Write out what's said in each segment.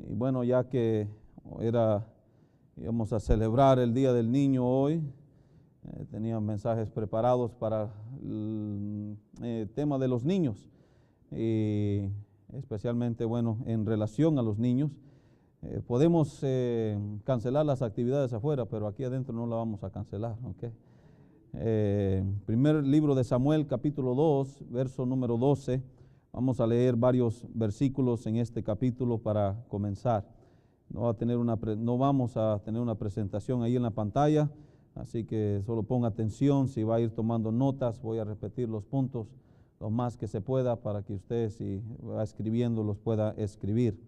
Y bueno, ya que íbamos a celebrar el Día del Niño hoy, tenía mensajes preparados para el tema de los niños, y especialmente, bueno, en relación a los niños. Podemos cancelar las actividades afuera, pero aquí adentro no la vamos a cancelar, ¿ok? Primer libro de Samuel, capítulo 2, verso número 12. Vamos a leer varios versículos en este capítulo para comenzar. No vamos a tener una presentación ahí en la pantalla, así que solo ponga atención. Si va a ir tomando notas, voy a repetir los puntos lo más que se pueda para que usted, si va escribiendo, los pueda escribir.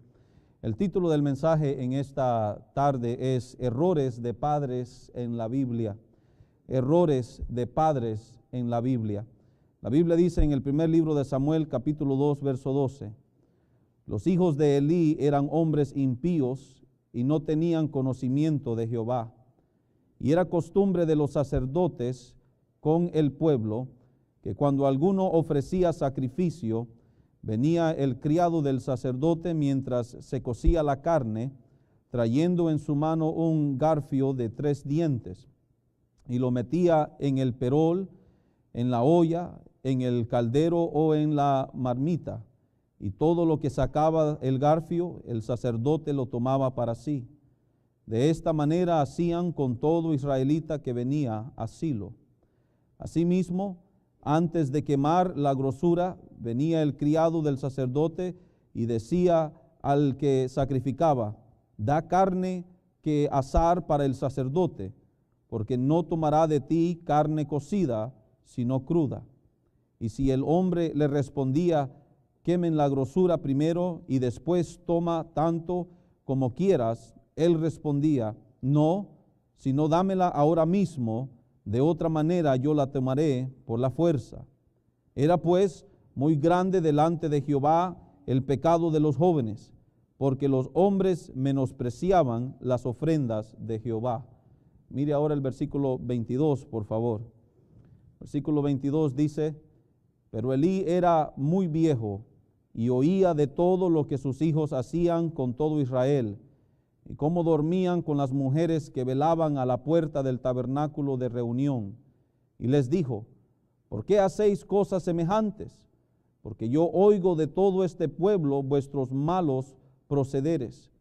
El título del mensaje en esta tarde es Errores de padres en la Biblia. Errores de padres en la Biblia. La Biblia dice en el primer libro de Samuel, capítulo 2, verso 12, los hijos de Elí eran hombres impíos y no tenían conocimiento de Jehová. Y era costumbre de los sacerdotes con el pueblo que cuando alguno ofrecía sacrificio, venía el criado del sacerdote mientras se cocía la carne, trayendo en su mano un garfio de 3 dientes, y lo metía en el perol, en la olla, en el caldero o en la marmita, y todo lo que sacaba el garfio, el sacerdote lo tomaba para sí. De esta manera hacían con todo israelita que venía a Silo. Asimismo, antes de quemar la grosura, venía el criado del sacerdote y decía al que sacrificaba: da carne que asar para el sacerdote, porque no tomará de ti carne cocida, sino cruda. Y si el hombre le respondía: quemen la grosura primero y después toma tanto como quieras, él respondía: no, sino dámela ahora mismo, de otra manera yo la tomaré por la fuerza. Era pues muy grande delante de Jehová el pecado de los jóvenes, porque los hombres menospreciaban las ofrendas de Jehová. Mire ahora el versículo 22, por favor. Versículo 22 dice: pero Elí era muy viejo y oía de todo lo que sus hijos hacían con todo Israel, y cómo dormían con las mujeres que velaban a la puerta del tabernáculo de reunión. Y les dijo: ¿por qué hacéis cosas semejantes? Porque yo oigo de todo este pueblo vuestros malos procederes.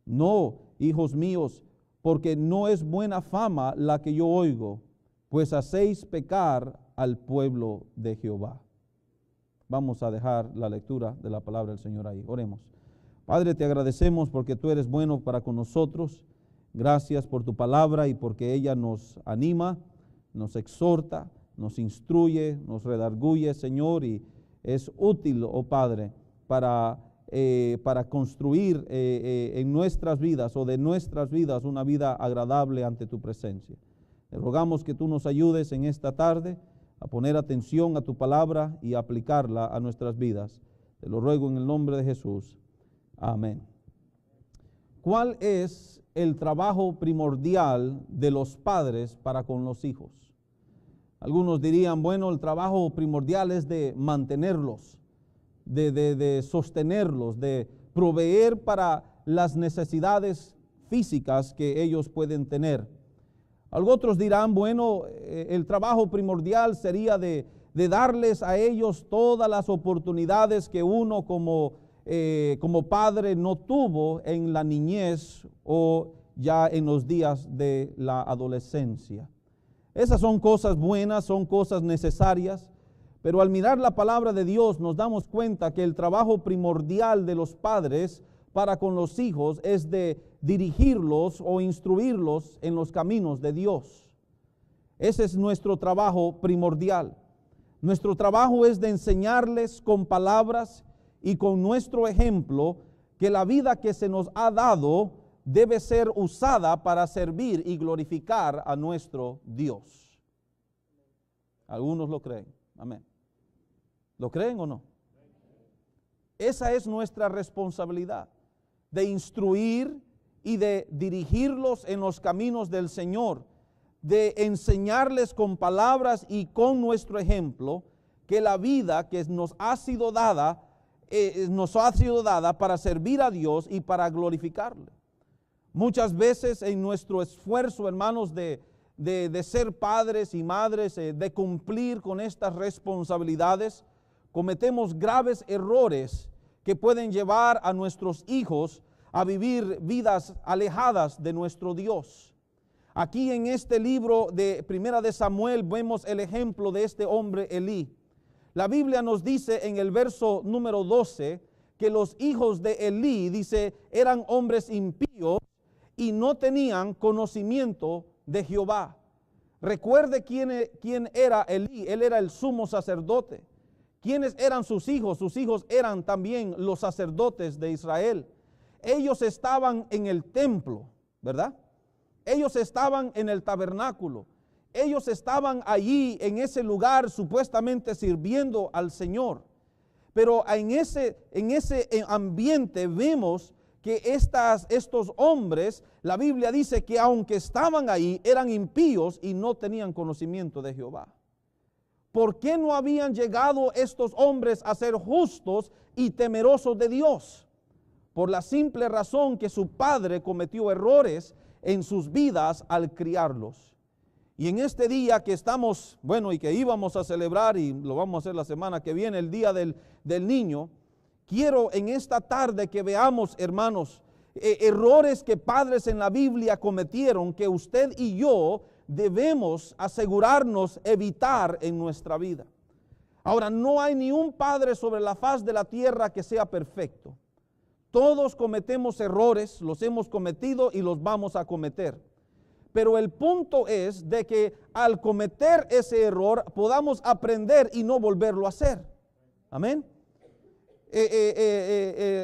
No, hijos míos, porque no es buena fama la que yo oigo, pues hacéis pecar al pueblo de Jehová. Vamos a dejar la lectura de la palabra del Señor ahí. Oremos. Padre, te agradecemos porque tú eres bueno para con nosotros. Gracias por tu palabra y porque ella nos anima, nos exhorta, nos instruye, nos redarguye, Señor, y es útil, oh Padre, para construir en nuestras vidas o de nuestras vidas una vida agradable ante tu presencia. Te rogamos que tú nos ayudes en esta tarde a poner atención a tu palabra y a aplicarla a nuestras vidas. Te lo ruego en el nombre de Jesús. Amén. ¿Cuál es el trabajo primordial de los padres para con los hijos? Algunos dirían, bueno, el trabajo primordial es de mantenerlos, de sostenerlos, de proveer para las necesidades físicas que ellos pueden tener. Otros dirán, bueno, el trabajo primordial sería de darles a ellos todas las oportunidades que uno como padre no tuvo en la niñez o ya en los días de la adolescencia. Esas son cosas buenas, son cosas necesarias, pero al mirar la palabra de Dios nos damos cuenta que el trabajo primordial de los padres para con los hijos es de dirigirlos o instruirlos en los caminos de Dios. Ese es nuestro trabajo primordial. Nuestro trabajo es de enseñarles con palabras y con nuestro ejemplo que la vida que se nos ha dado debe ser usada para servir y glorificar a nuestro Dios. Algunos lo creen. Amén. ¿Lo creen o no? Esa es nuestra responsabilidad, de instruir y de dirigirlos en los caminos del Señor, de enseñarles con palabras y con nuestro ejemplo que la vida que nos ha sido dada nos ha sido dada para servir a Dios y para glorificarle. Muchas veces en nuestro esfuerzo, hermanos, de ser padres y madres, de cumplir con estas responsabilidades, cometemos graves errores que pueden llevar a nuestros hijos a vivir vidas alejadas de nuestro Dios. Aquí en este libro de Primera de Samuel vemos el ejemplo de este hombre Elí. La Biblia nos dice en el verso número 12 que los hijos de Elí, dice, eran hombres impíos y no tenían conocimiento de Jehová. Recuerde quién era Elí. Él era el sumo sacerdote. ¿Quiénes eran sus hijos? Sus hijos eran también los sacerdotes de Israel. Ellos estaban en el templo, ¿verdad? Ellos estaban en el tabernáculo. Ellos estaban allí en ese lugar supuestamente sirviendo al Señor. Pero en ese ambiente vemos que estos hombres, la Biblia dice que aunque estaban ahí, eran impíos y no tenían conocimiento de Jehová. ¿Por qué no habían llegado estos hombres a ser justos y temerosos de Dios? Por la simple razón que su padre cometió errores en sus vidas al criarlos. Y en este día que estamos, y que íbamos a celebrar, y lo vamos a hacer la semana que viene, el Día del Niño, quiero en esta tarde que veamos, hermanos, errores que padres en la Biblia cometieron, que usted y yo debemos asegurarnos evitar en nuestra vida. Ahora, no hay ni un padre sobre la faz de la tierra que sea perfecto. Todos cometemos errores, los hemos cometido y los vamos a cometer. Pero el punto es de que al cometer ese error podamos aprender y no volverlo a hacer. Amén.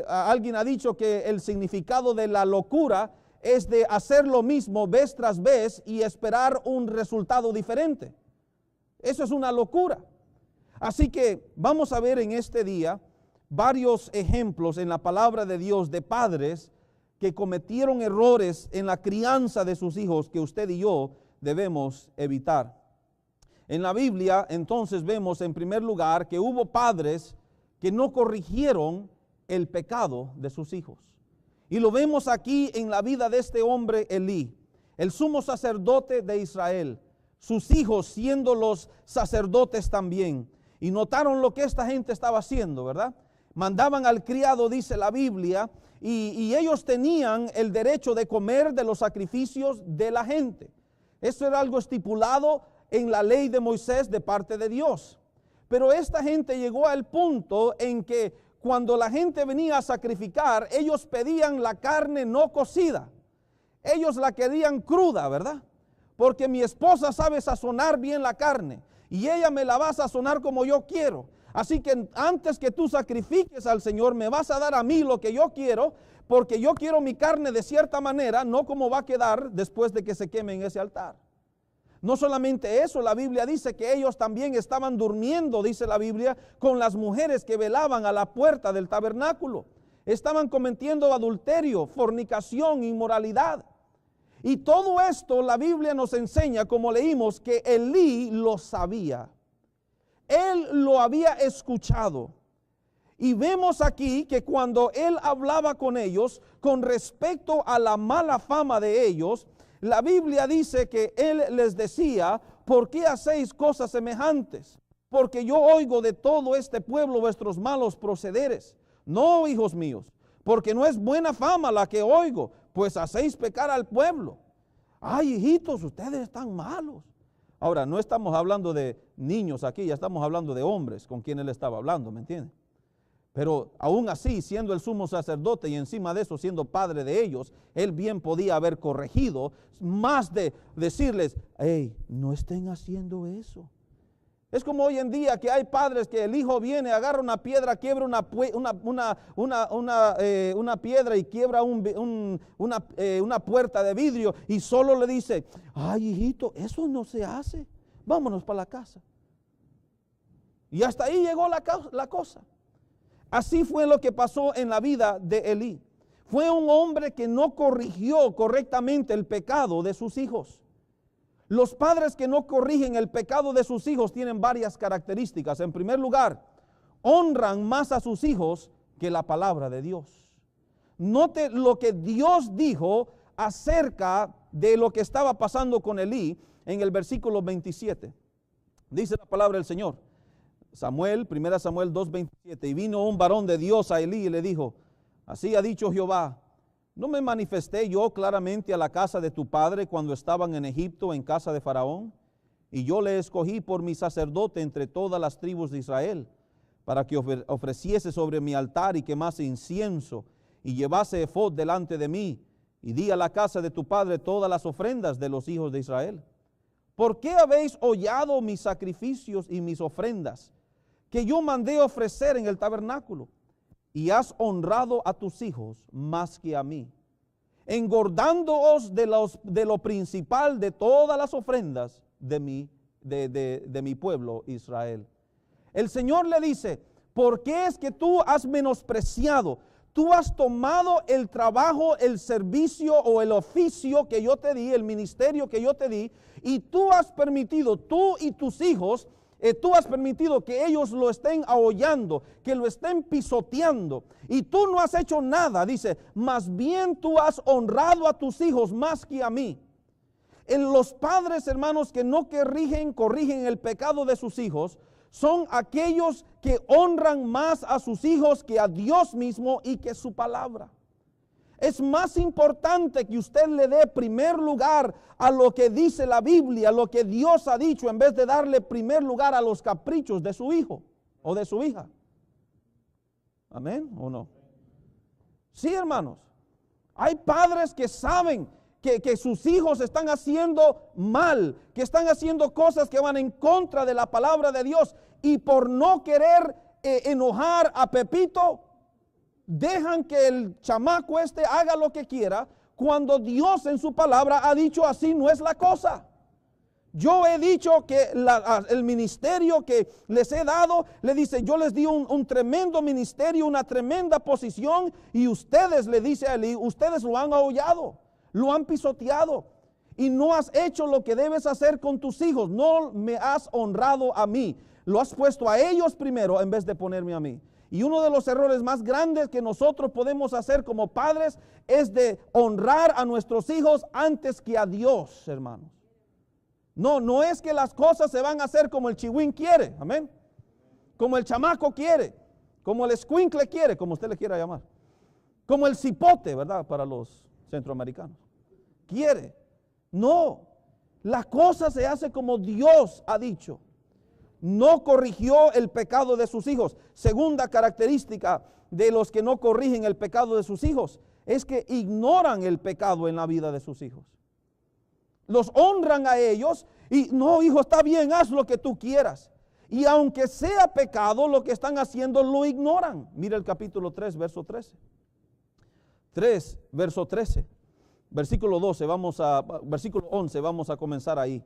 Alguien ha dicho que el significado de la locura es de hacer lo mismo vez tras vez y esperar un resultado diferente. Eso es una locura. Así que vamos a ver en este día varios ejemplos en la palabra de Dios de padres que cometieron errores en la crianza de sus hijos que usted y yo debemos evitar. En la Biblia entonces vemos en primer lugar que hubo padres que no corrigieron el pecado de sus hijos. Y lo vemos aquí en la vida de este hombre Elí, el sumo sacerdote de Israel, sus hijos siendo los sacerdotes también. Y notaron lo que esta gente estaba haciendo, ¿verdad? Mandaban al criado, dice la Biblia, y ellos tenían el derecho de comer de los sacrificios de la gente. Eso era algo estipulado en la ley de Moisés de parte de Dios. Pero esta gente llegó al punto en que cuando la gente venía a sacrificar, ellos pedían la carne no cocida. Ellos la querían cruda, ¿verdad? Porque mi esposa sabe sazonar bien la carne y ella me la va a sazonar como yo quiero. Así que antes que tú sacrifiques al Señor, me vas a dar a mí lo que yo quiero, porque yo quiero mi carne de cierta manera, no como va a quedar después de que se queme en ese altar. No solamente eso, la Biblia dice que ellos también estaban durmiendo, dice la Biblia, con las mujeres que velaban a la puerta del tabernáculo. Estaban cometiendo adulterio, fornicación, inmoralidad. Y todo esto la Biblia nos enseña, como leímos, que Elí lo sabía. Él lo había escuchado. Y vemos aquí que cuando él hablaba con ellos con respecto a la mala fama de ellos, la Biblia dice que él les decía: ¿por qué hacéis cosas semejantes? Porque yo oigo de todo este pueblo vuestros malos procederes. No, hijos míos, porque no es buena fama la que oigo, pues hacéis pecar al pueblo. Ay, hijitos, ustedes están malos. Ahora, no estamos hablando de niños aquí, ya estamos hablando de hombres con quienes él estaba hablando, ¿me entienden? Pero aún así, siendo el sumo sacerdote y encima de eso siendo padre de ellos, él bien podía haber corregido, más de decirles: hey, no estén haciendo eso. Es como hoy en día que hay padres que el hijo viene, agarra una piedra, quiebra una piedra y quiebra una puerta de vidrio y solo le dice: ay, hijito, eso no se hace, vámonos para la casa. Y hasta ahí llegó la cosa. Así fue lo que pasó en la vida de Elí. Fue un hombre que no corrigió correctamente el pecado de sus hijos. Los padres que no corrigen el pecado de sus hijos tienen varias características. En primer lugar, honran más a sus hijos que la palabra de Dios. Note lo que Dios dijo acerca de lo que estaba pasando con Elí en el versículo 27. Dice la palabra del Señor. Samuel, 1 Samuel 2:27. Y vino un varón de Dios a Elí y le dijo: así ha dicho Jehová, ¿no me manifesté yo claramente a la casa de tu padre cuando estaban en Egipto en casa de Faraón? Y yo le escogí por mi sacerdote entre todas las tribus de Israel, para que ofreciese sobre mi altar y quemase incienso, y llevase efod delante de mí, y di a la casa de tu padre todas las ofrendas de los hijos de Israel. ¿Por qué habéis hollado mis sacrificios y mis ofrendas, que yo mandé ofrecer en el tabernáculo? Y has honrado a tus hijos más que a mí, engordándoos de lo principal de todas las ofrendas de mi pueblo Israel. El Señor le dice: ¿por qué es que tú has menospreciado? Tú has tomado el trabajo, el servicio o el oficio que yo te di, el ministerio que yo te di, y tú has permitido, tú y tus hijos, tú has permitido que ellos lo estén ahollando, que lo estén pisoteando, y tú no has hecho nada. Dice: más bien tú has honrado a tus hijos más que a mí. En los padres, hermanos, que no corrigen el pecado de sus hijos, son aquellos que honran más a sus hijos que a Dios mismo y que su palabra. Es más importante que usted le dé primer lugar a lo que dice la Biblia, a lo que Dios ha dicho, en vez de darle primer lugar a los caprichos de su hijo o de su hija. ¿Amén o no? Sí, hermanos. Hay padres que saben que sus hijos están haciendo mal, que están haciendo cosas que van en contra de la palabra de Dios, y por no querer enojar a Pepito, dejan que el chamaco haga lo que quiera, cuando Dios en su palabra ha dicho: así no es la cosa. Yo he dicho que el ministerio que les he dado, le dice, yo les di un tremendo ministerio, una tremenda posición, y ustedes, le dice a Elí, ustedes lo han ahollado, lo han pisoteado, y no has hecho lo que debes hacer con tus hijos. No me has honrado a mí, lo has puesto a ellos primero en vez de ponerme a mí. Y uno de los errores más grandes que nosotros podemos hacer como padres es de honrar a nuestros hijos antes que a Dios, hermanos. No es que las cosas se van a hacer como el chihuín quiere, amén, como el chamaco quiere, como el escuincle quiere, como usted le quiera llamar, como el cipote, ¿verdad?, para los centroamericanos, quiere. No, la cosa se hace como Dios ha dicho. No corrigió el pecado de sus hijos. Segunda característica de los que no corrigen el pecado de sus hijos es que ignoran el pecado en la vida de sus hijos. Los honran a ellos y no, hijo, está bien, haz lo que tú quieras. Y aunque sea pecado, lo que están haciendo lo ignoran. Mira el capítulo 3, verso 13. 3, verso 13. Versículo 12, versículo 11, vamos a comenzar ahí.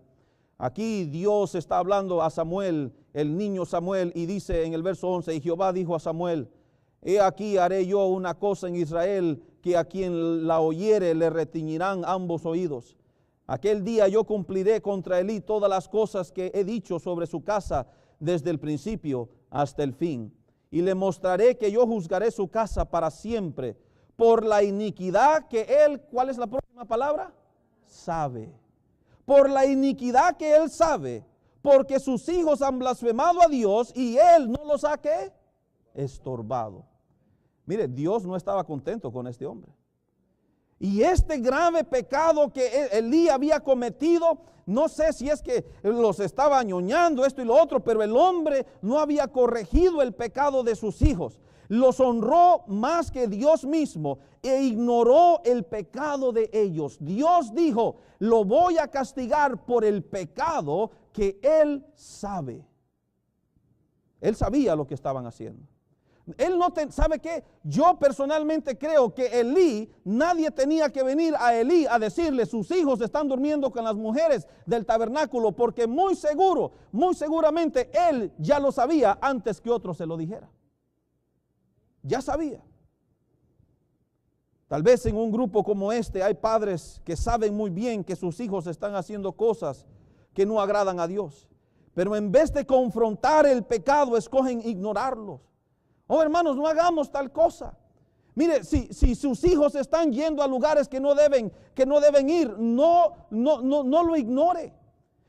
Aquí Dios está hablando a Samuel, el niño Samuel, y dice en el verso 11, y Jehová dijo a Samuel: he aquí haré yo una cosa en Israel, que a quien la oyere le retiñirán ambos oídos. Aquel día yo cumpliré contra Elí todas las cosas que he dicho sobre su casa desde el principio hasta el fin. Y le mostraré que yo juzgaré su casa para siempre por la iniquidad que él, ¿cuál es la próxima palabra? Sabe. Por la iniquidad que él sabe, porque sus hijos han blasfemado a Dios y él no los ha, ¿qué?, estorbado. Mire, Dios no estaba contento con este hombre. Y este grave pecado que Elí había cometido, no sé si es que los estaba ñoñando esto y lo otro, pero el hombre no había corregido el pecado de sus hijos. Los honró más que Dios mismo e ignoró el pecado de ellos. Dios dijo: lo voy a castigar por el pecado que él sabe. Él sabía lo que estaban haciendo. Él no ¿sabe qué? Yo personalmente creo que Elí, nadie tenía que venir a Elí a decirle: sus hijos están durmiendo con las mujeres del tabernáculo, porque muy seguramente él ya lo sabía antes que otro se lo dijera. Ya sabía. Tal vez en un grupo como este hay padres que saben muy bien que sus hijos están haciendo cosas que no agradan a Dios, Pero en vez de confrontar el pecado, escogen ignorarlos. Oh, hermanos, no hagamos tal cosa. Mire, si sus hijos están yendo a lugares que no deben ir, no lo ignore.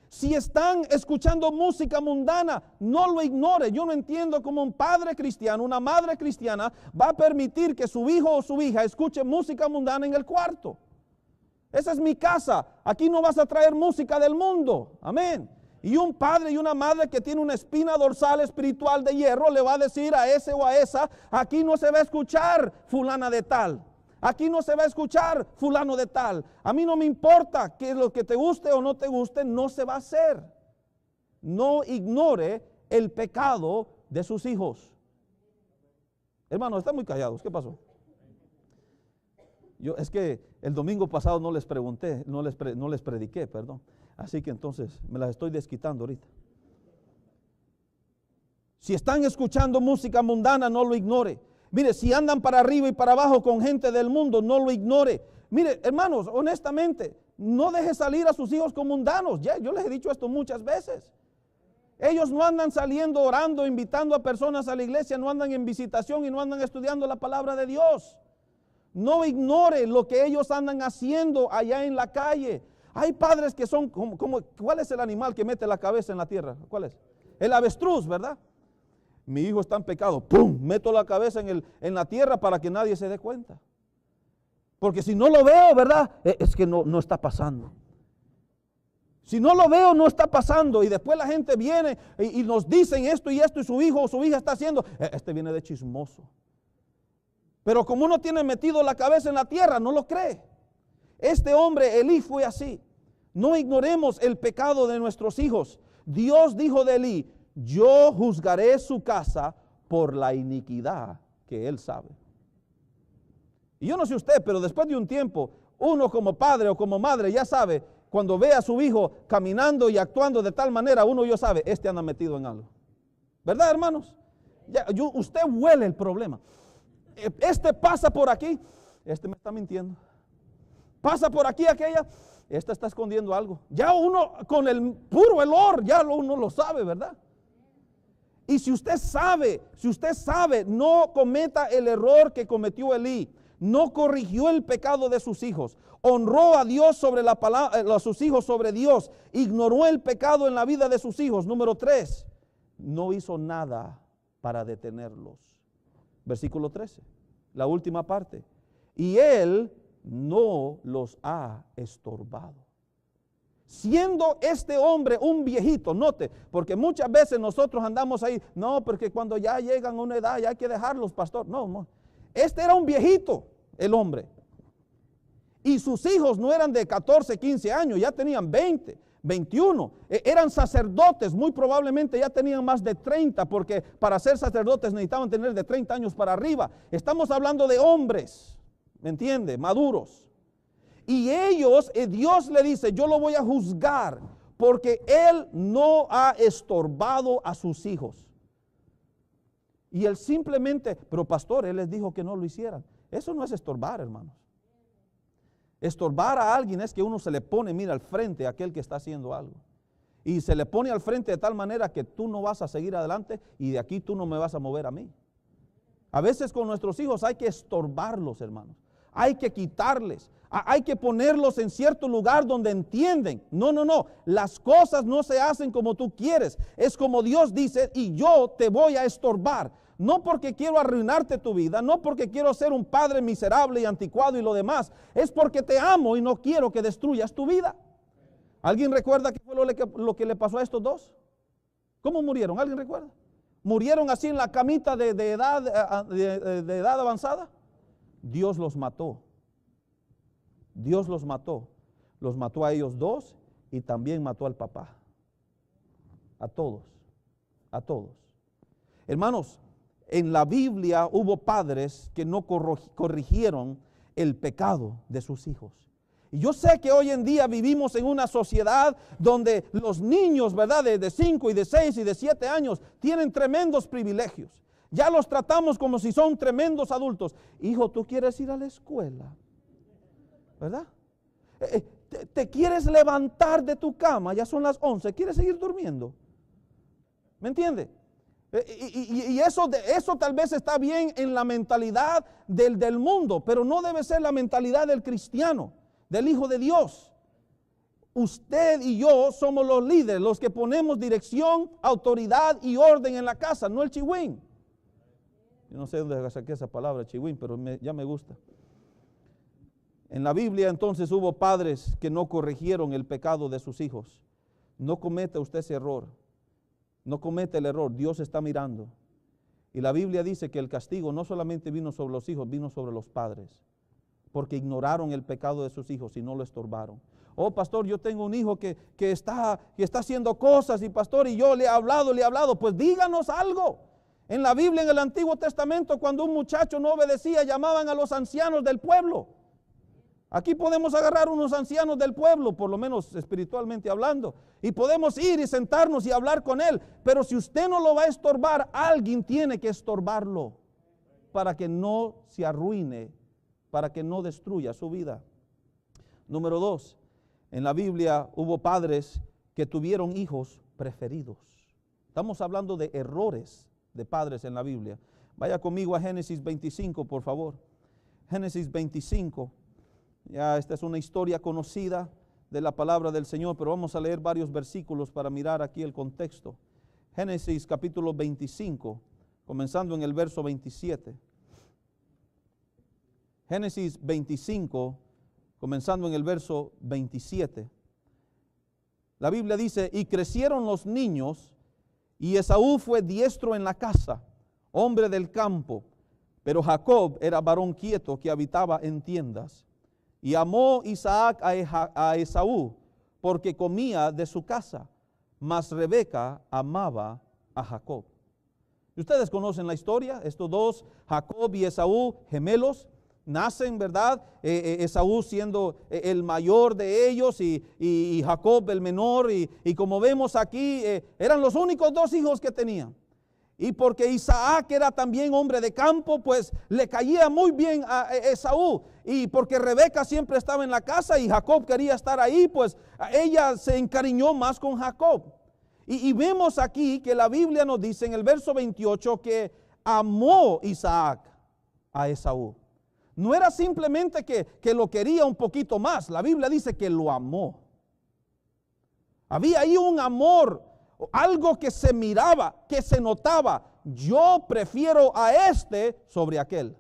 Si están escuchando música mundana, no lo ignore. Yo no entiendo cómo un padre cristiano, una madre cristiana va a permitir que su hijo o su hija escuche música mundana en el cuarto. Esa es mi casa. Aquí no vas a traer música del mundo. Amén. Y un padre y una madre que tiene una espina dorsal espiritual de hierro le va a decir a ese o a esa: aquí no se va a escuchar fulana de tal. Aquí no se va a escuchar fulano de tal. A mí no me importa que lo que te guste o no te guste, no se va a hacer. No ignore el pecado de sus hijos. Hermanos, están muy callados. ¿Qué pasó? Es que el domingo pasado no les pregunté, no les prediqué, perdón. Así que entonces me las estoy desquitando ahorita. Si están escuchando música mundana, no lo ignore. Mire, si andan para arriba y para abajo con gente del mundo, no lo ignore. Mire, hermanos, honestamente, no deje salir a sus hijos con mundanos. Ya, yo les he dicho esto muchas veces. Ellos no andan saliendo orando, invitando a personas a la iglesia, no andan en visitación y no andan estudiando la palabra de Dios. No ignore lo que ellos andan haciendo allá en la calle. Hay padres que son como ¿cuál es el animal que mete la cabeza en la tierra? ¿Cuál es? El avestruz, ¿verdad? Mi hijo está en pecado, ¡pum! Meto la cabeza en la tierra para que nadie se dé cuenta. Porque si no lo veo, ¿verdad? Es que no está pasando. Si no lo veo, no está pasando. Y después la gente viene y nos dicen esto y su hijo o su hija está haciendo. Este viene de chismoso. Pero como uno tiene metido la cabeza en la tierra, no lo cree. Este hombre, Elí, fue así. No ignoremos el pecado de nuestros hijos. Dios dijo de Elí: yo juzgaré su casa por la iniquidad que él sabe. Y yo no sé usted, pero después de un tiempo, uno como padre o como madre ya sabe, cuando ve a su hijo caminando y actuando de tal manera, uno ya sabe, este anda metido en algo. ¿Verdad, hermanos? Usted huele el problema. Este pasa por aquí, este me está mintiendo. Pasa por aquí aquella, esta está escondiendo algo. Ya uno con el puro olor, ya uno lo sabe, ¿verdad? Y si usted sabe, no cometa el error que cometió Elí. No corrigió el pecado de sus hijos. Honró a Dios sobre la palabra, a sus hijos sobre Dios. Ignoró el pecado en la vida de sus hijos. Número 3, no hizo nada para detenerlos. Versículo 13, la última parte. Y él no los ha estorbado. Siendo este hombre un viejito, note, porque muchas veces nosotros andamos ahí, no, porque cuando ya llegan a una edad ya hay que dejarlos, pastor. No. Este era un viejito, el hombre. Y sus hijos no eran de 14, 15 años, ya tenían 20, 21. Eran sacerdotes, muy probablemente ya tenían más de 30, porque para ser sacerdotes necesitaban tener de 30 años para arriba. Estamos hablando de hombres, ¿me entiende? Maduros. Y ellos, Dios le dice: yo lo voy a juzgar porque él no ha estorbado a sus hijos. Y él simplemente, pero pastor, él les dijo que no lo hicieran. Eso no es estorbar, hermanos. Estorbar a alguien es que uno se le pone, mira, al frente a aquel que está haciendo algo. Y se le pone al frente de tal manera que tú no vas a seguir adelante y de aquí tú no me vas a mover a mí. A veces con nuestros hijos hay que estorbarlos, hermanos. Hay que quitarles. Hay que ponerlos en cierto lugar donde entienden. No. Las cosas no se hacen como tú quieres. Es como Dios dice: y yo te voy a estorbar. No porque quiero arruinarte tu vida, no porque quiero ser un padre miserable y anticuado y lo demás. Es porque te amo y no quiero que destruyas tu vida. ¿Alguien recuerda qué fue lo que le pasó a estos dos? ¿Cómo murieron? ¿Alguien recuerda? ¿Murieron así en la camita de edad avanzada? Dios los mató. Dios los mató. Los mató a ellos dos y también mató al papá. A todos. A todos. Hermanos, en la Biblia hubo padres que no corrigieron el pecado de sus hijos. Y yo sé que hoy en día vivimos en una sociedad donde los niños, ¿verdad?, de 5 y de 6 y de 7 años tienen tremendos privilegios. Ya los tratamos como si son tremendos adultos. Hijo, ¿tú quieres ir a la escuela? ¿Verdad? Te quieres levantar de tu cama, ya son las 11, ¿quieres seguir durmiendo? ¿Me entiende? Y eso tal vez está bien en la mentalidad del mundo, pero no debe ser la mentalidad del cristiano, del Hijo de Dios. Usted y yo somos los líderes, los que ponemos dirección, autoridad y orden en la casa, no el chihuín. Yo no sé dónde saqué esa palabra, chihuín, pero ya me gusta. En la Biblia entonces hubo padres que no corrigieron el pecado de sus hijos. No cometa usted ese error. No comete el error, Dios está mirando. Y la Biblia dice que el castigo no solamente vino sobre los hijos, vino sobre los padres, porque ignoraron el pecado de sus hijos y no lo estorbaron. Oh, pastor, yo tengo un hijo que está haciendo cosas, y pastor, y yo le he hablado, pues díganos algo. En la Biblia, en el Antiguo Testamento, cuando un muchacho no obedecía, llamaban a los ancianos del pueblo. Aquí podemos agarrar unos ancianos del pueblo, por lo menos espiritualmente hablando, y podemos ir y sentarnos y hablar con él. Pero si usted no lo va a estorbar, alguien tiene que estorbarlo para que no se arruine, para que no destruya su vida. Número 2, en la Biblia hubo padres que tuvieron hijos preferidos. Estamos hablando de errores de padres en la Biblia. Vaya conmigo a Génesis 25, por favor. Génesis 25. Ya esta es una historia conocida de la palabra del Señor, pero vamos a leer varios versículos para mirar aquí el contexto. Génesis capítulo 25, comenzando en el verso 27. Génesis 25, comenzando en el verso 27. La Biblia dice, y crecieron los niños, y Esaú fue diestro en la casa, hombre del campo, pero Jacob era varón quieto que habitaba en tiendas. Y amó Isaac a Esaú, porque comía de su casa, mas Rebeca amaba a Jacob. Ustedes conocen la historia, estos dos, Jacob y Esaú, gemelos, nacen, ¿verdad? Esaú siendo el mayor de ellos y Jacob el menor, y como vemos aquí, eran los únicos dos hijos que tenían. Y porque Isaac era también hombre de campo, pues le caía muy bien a Esaú. Y porque Rebeca siempre estaba en la casa y Jacob quería estar ahí, pues ella se encariñó más con Jacob. Y vemos aquí que la Biblia nos dice en el verso 28 que amó Isaac a Esaú. No era simplemente que lo quería un poquito más, la Biblia dice que lo amó. Había ahí un amor, algo que se miraba, que se notaba. Yo prefiero a este sobre aquel.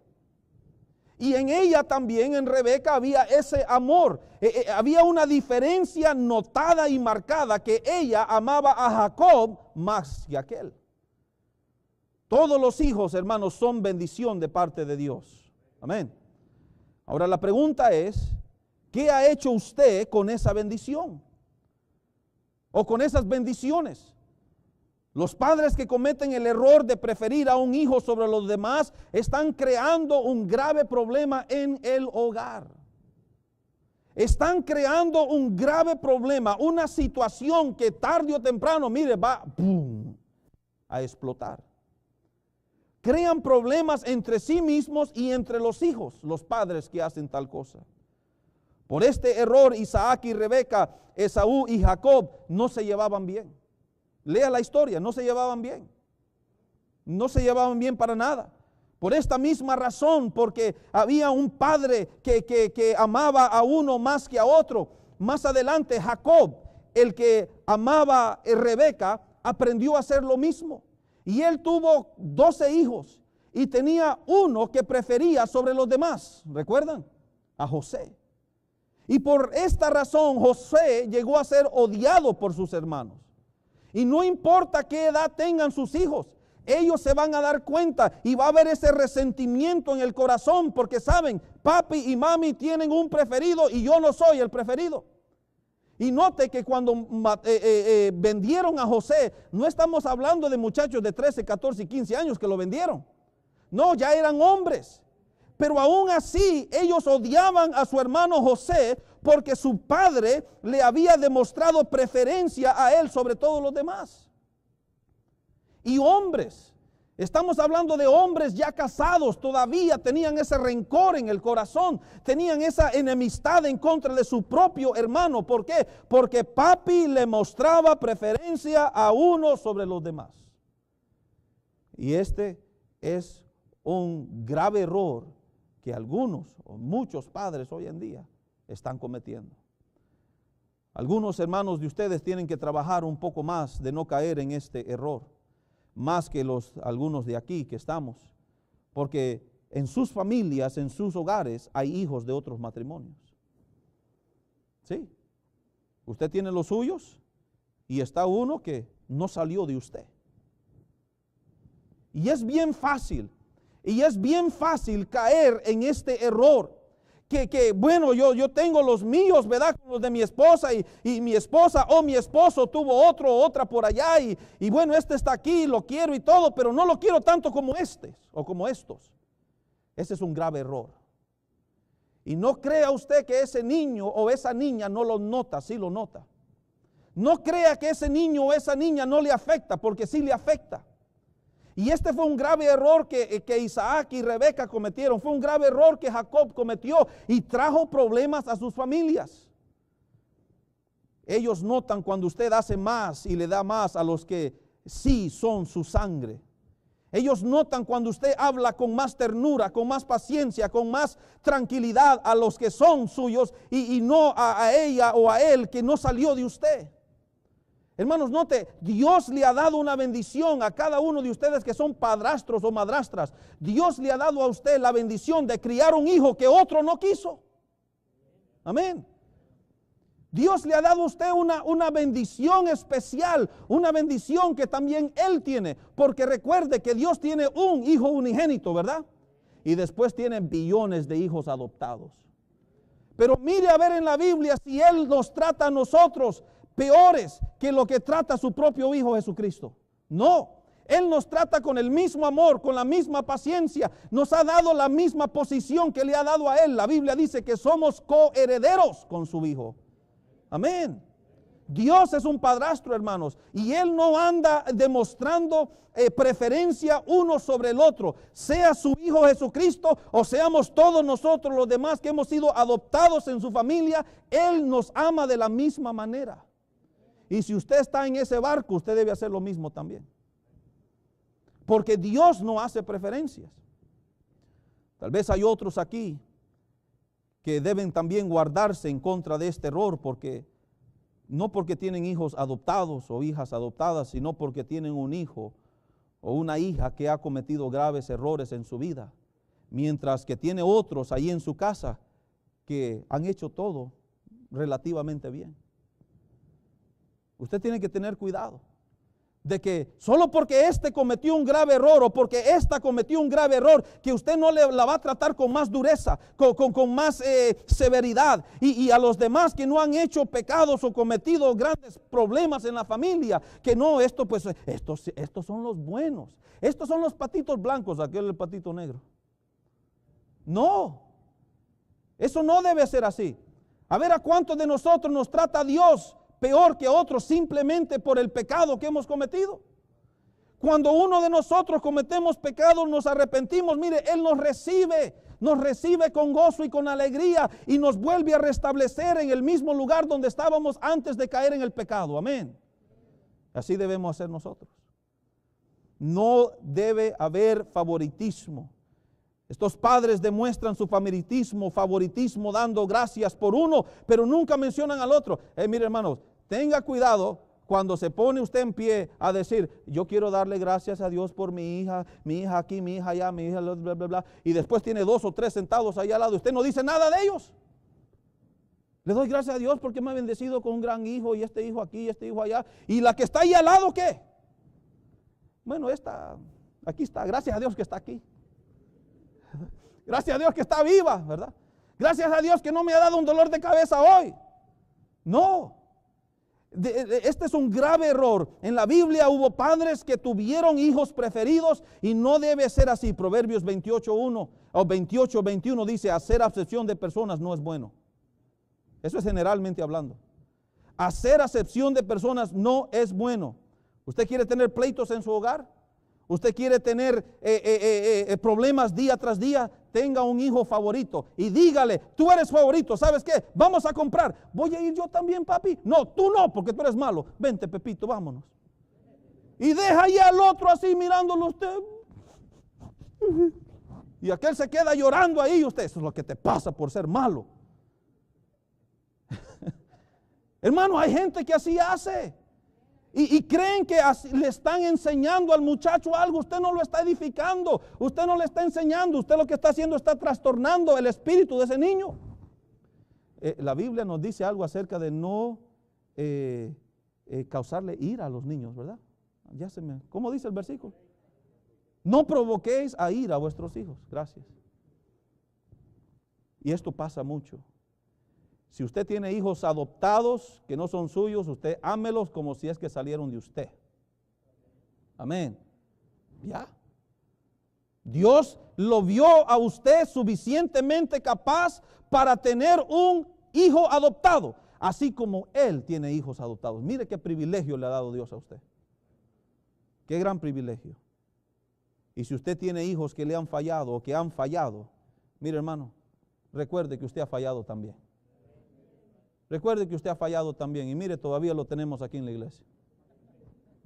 Y en ella también, en Rebeca, había ese amor. Había una diferencia notada y marcada, que ella amaba a Jacob más que aquel. Todos los hijos, hermanos, son bendición de parte de Dios. Amén. Ahora la pregunta es, ¿qué ha hecho usted con esa bendición? O con esas bendiciones. Los padres que cometen el error de preferir a un hijo sobre los demás están creando un grave problema en el hogar. Están creando un grave problema, una situación que tarde o temprano, mire, va ¡pum!, a explotar. Crean problemas entre sí mismos y entre los hijos, los padres que hacen tal cosa. Por este error, Isaac y Rebeca, Esaú y Jacob no se llevaban bien. Lea la historia, no se llevaban bien. No se llevaban bien para nada. Por esta misma razón, porque había un padre que amaba a uno más que a otro. Más adelante, Jacob, el que amaba a Rebeca, aprendió a hacer lo mismo. Y él tuvo 12 hijos y tenía uno que prefería sobre los demás. ¿Recuerdan? A José. Y por esta razón José llegó a ser odiado por sus hermanos. Y no importa qué edad tengan sus hijos, ellos se van a dar cuenta y va a haber ese resentimiento en el corazón, porque saben, papi y mami tienen un preferido y yo no soy el preferido. Y note que cuando vendieron a José, no estamos hablando de muchachos de 13, 14 y 15 años que lo vendieron. No, ya eran hombres. Pero aún así ellos odiaban a su hermano José porque su padre le había demostrado preferencia a él sobre todos los demás. Y hombres, estamos hablando de hombres ya casados, todavía tenían ese rencor en el corazón, tenían esa enemistad en contra de su propio hermano. ¿Por qué? Porque papi le mostraba preferencia a uno sobre los demás. Y este es un grave error que algunos o muchos padres hoy en día están cometiendo. Algunos hermanos de ustedes tienen que trabajar un poco más de no caer en este error, más que algunos de aquí que estamos, porque en sus familias, en sus hogares, hay hijos de otros matrimonios. Sí, usted tiene los suyos y está uno que no salió de usted. Y es bien fácil caer en este error. Bueno, yo tengo los míos, ¿verdad? Los de mi esposa y mi esposa o mi esposo tuvo otra por allá y bueno, este está aquí, lo quiero y todo, pero no lo quiero tanto como o como estos. Ese es un grave error. Y no crea usted que ese niño o esa niña no lo nota, sí lo nota. No crea que ese niño o esa niña no le afecta, porque sí le afecta. Y este fue un grave error que Isaac y Rebeca cometieron. Fue un grave error que Jacob cometió y trajo problemas a sus familias. Ellos notan cuando usted hace más y le da más a los que sí son su sangre. Ellos notan cuando usted habla con más ternura, con más paciencia, con más tranquilidad a los que son suyos y no a ella o a él que no salió de usted. Hermanos, note, Dios le ha dado una bendición a cada uno de ustedes que son padrastros o madrastras. Dios le ha dado a usted la bendición de criar un hijo que otro no quiso. Amén. Dios le ha dado a usted una bendición especial, una bendición que también Él tiene. Porque recuerde que Dios tiene un hijo unigénito, ¿verdad? Y después tiene billones de hijos adoptados. Pero mire a ver en la Biblia si Él nos trata a nosotros peores que lo que trata a su propio Hijo Jesucristo. No, Él nos trata con el mismo amor, con la misma paciencia, nos ha dado la misma posición que le ha dado a Él. La Biblia dice que somos coherederos con su Hijo. Amén. Dios es un padrastro, hermanos, y Él no anda demostrando preferencia uno sobre el otro, sea su Hijo Jesucristo o seamos todos nosotros los demás que hemos sido adoptados en su familia. Él nos ama de la misma manera. Y si usted está en ese barco, usted debe hacer lo mismo también. Porque Dios no hace preferencias. Tal vez hay otros aquí que deben también guardarse en contra de este error, no porque tienen hijos adoptados o hijas adoptadas, sino porque tienen un hijo o una hija que ha cometido graves errores en su vida, mientras que tiene otros ahí en su casa que han hecho todo relativamente bien. Usted tiene que tener cuidado de que solo porque este cometió un grave error o porque esta cometió un grave error, que usted no la va a tratar con más dureza, con más severidad. Y a los demás que no han hecho pecados o cometido grandes problemas en la familia, que no, estos son los buenos, estos son los patitos blancos, aquel el patito negro. No, eso no debe ser así. A ver a cuántos de nosotros nos trata Dios peor que otros simplemente por el pecado que hemos cometido. Cuando uno de nosotros cometemos pecados, nos arrepentimos, mire, Él nos recibe con gozo y con alegría y nos vuelve a restablecer en el mismo lugar donde estábamos antes de caer en el pecado. Amén. Así debemos hacer nosotros. No debe haber favoritismo. Estos padres demuestran su favoritismo dando gracias por uno, pero nunca mencionan al otro. Mire, hermanos, tenga cuidado cuando se pone usted en pie a decir, yo quiero darle gracias a Dios por mi hija aquí, mi hija allá, mi hija, bla, bla, bla, y después tiene 2 o 3 sentados ahí al lado. Usted no dice nada de ellos. Le doy gracias a Dios porque me ha bendecido con un gran hijo y este hijo aquí, este hijo allá. ¿Y la que está ahí al lado qué? Bueno, aquí está, gracias a Dios que está aquí. Gracias a Dios que está viva, ¿verdad? Gracias a Dios que no me ha dado un dolor de cabeza hoy. No. Este es un grave error. En la Biblia hubo padres que tuvieron hijos preferidos y no debe ser así. Proverbios 28:1 o 28:21 dice, hacer acepción de personas no es bueno. Eso es generalmente hablando. Hacer acepción de personas no es bueno. ¿Usted quiere tener pleitos en su hogar? ¿Usted quiere tener problemas día tras día? Tenga un hijo favorito y dígale, tú eres favorito, ¿sabes qué? Vamos a comprar. ¿Voy a ir yo también, papi? No, tú no, porque tú eres malo. Vente, Pepito, vámonos. Y deja ahí al otro así mirándolo a usted. Y aquel se queda llorando ahí. Usted, eso es lo que te pasa por ser malo. Hermano, hay gente que así hace. Y creen que así le están enseñando al muchacho algo. Usted no lo está edificando. Usted no le está enseñando. Usted lo que está haciendo está trastornando el espíritu de ese niño. La Biblia nos dice algo acerca de no causarle ira a los niños, ¿verdad? ¿Cómo dice el versículo? No provoquéis a ira a vuestros hijos. Gracias. Y esto pasa mucho. Si usted tiene hijos adoptados que no son suyos, usted ámelos como si es que salieron de usted. Amén. Ya. Dios lo vio a usted suficientemente capaz para tener un hijo adoptado, así como Él tiene hijos adoptados. Mire qué privilegio le ha dado Dios a usted. Qué gran privilegio. Y si usted tiene hijos que le han fallado o que han fallado, mire hermano, recuerde que usted ha fallado también. Recuerde que usted ha fallado también. Y mire, todavía lo tenemos aquí en la iglesia.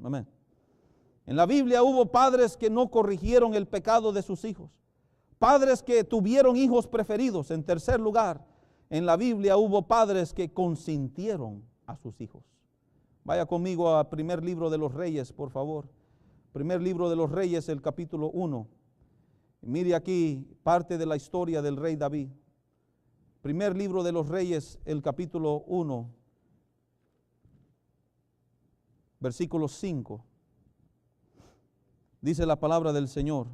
Amén. En la Biblia hubo padres que no corrigieron el pecado de sus hijos. Padres que tuvieron hijos preferidos. En tercer lugar, en la Biblia hubo padres que consintieron a sus hijos. Vaya conmigo al primer libro de los Reyes, por favor. Primer libro de los Reyes, el capítulo 1. Mire aquí parte de la historia del rey David. Primer libro de los Reyes, el capítulo 1, versículo 5. Dice la palabra del Señor.